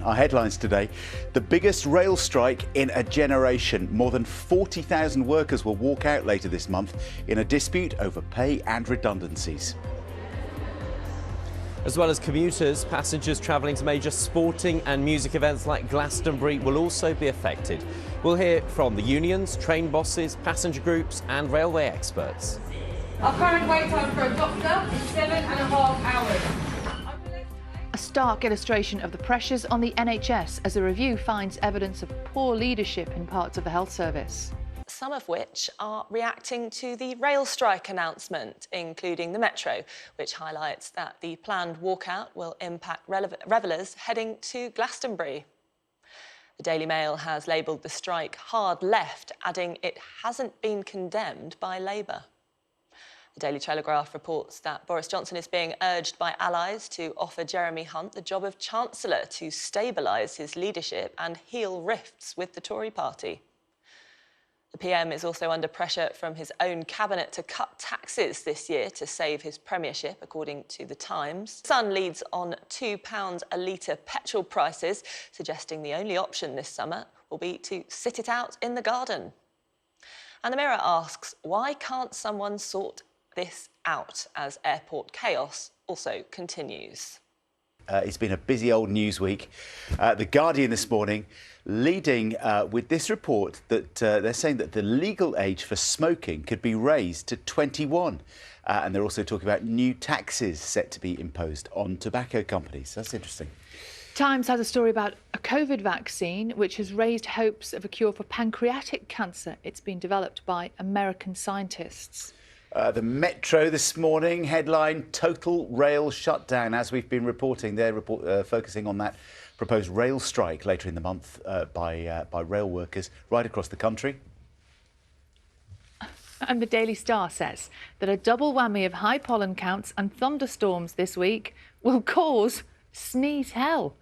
Our headlines today: the biggest rail strike in a generation. More than 40,000 workers will walk out later this month in a dispute over pay and redundancies. As well as commuters, passengers travelling to major sporting and music events like Glastonbury will also be affected. We'll hear from the unions, train bosses, passenger groups and railway experts. Our current wait time for a doctor is 7.5 hours. A stark illustration of the pressures on the NHS as a review finds evidence of poor leadership in parts of the health service. Some of which are reacting to the rail strike announcement, including the Metro, which highlights that the planned walkout will impact revellers heading to Glastonbury. The Daily Mail has labelled the strike hard left, adding it hasn't been condemned by Labour. The Daily Telegraph reports that Boris Johnson is being urged by allies to offer Jeremy Hunt the job of Chancellor to stabilise his leadership and heal rifts with the Tory party. The PM is also under pressure from his own cabinet to cut taxes this year to save his premiership, according to The Times. The Sun leads on £2 a litre petrol prices, suggesting the only option this summer will be to sit it out in the garden. And The Mirror asks, why can't someone sort this out as airport chaos also continues? It's been a busy old news week. The Guardian this morning leading with this report that they're saying that the legal age for smoking could be raised to 21. And they're also talking about new taxes set to be imposed on tobacco companies. That's interesting. Times has a story about a COVID vaccine which has raised hopes of a cure for pancreatic cancer. It's been developed by American scientists. The Metro this morning, headline, total rail shutdown. As we've been reporting, they're focusing on that proposed rail strike later in the month by rail workers right across the country. And the Daily Star says that a double whammy of high pollen counts and thunderstorms this week will cause sneeze hell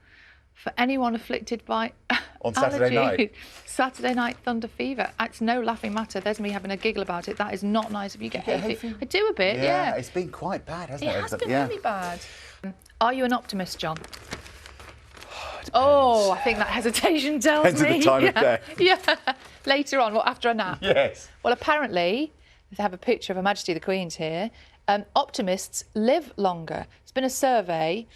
for anyone afflicted by On Saturday night. Saturday night thunder fever. It's no laughing matter. There's me having a giggle about it. That is not nice if you get hay fever. I do a bit, yeah. It's been quite bad, hasn't it? It has been really bad. Are you an optimist, John? Oh, I think that hesitation tells me. Depends on the time of day. Yeah. Later on, after a nap? Yes. Well, apparently, they have a picture of Her Majesty the Queen's here. Optimists live longer. It's been a survey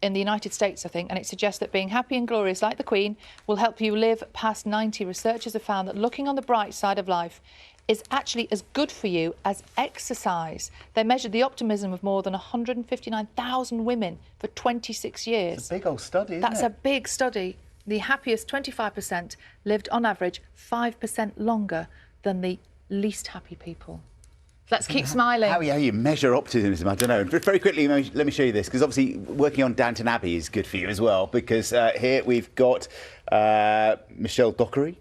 in the United States, I think, and it suggests that being happy and glorious like the Queen will help you live past 90. Researchers have found that looking on the bright side of life is actually as good for you as exercise. They measured the optimism of more than 159,000 women for 26 years. It's a big old study, isn't That's it? a big study. The happiest 25% lived on average 5% longer than the least happy people. Let's keep smiling. How you measure optimism, I don't know. Very quickly, let me show you this, because obviously working on Downton Abbey is good for you as well, because here we've got Michelle Dockery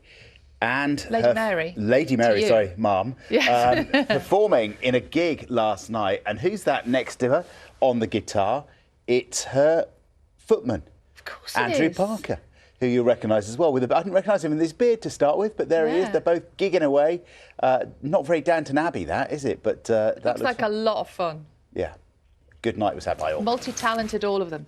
and Lady Mary, sorry, Mum, yes. Performing in a gig last night. And who's that next to her on the guitar? It's her footman, of course, Andrew Parker, who you'll recognise as well. I didn't recognise him in this beard to start with, but there he is. They're both gigging away. Not very Downton Abbey, that, is it? But that looks like a lot of fun. Yeah. Good night was had by all. Multi-talented, all of them.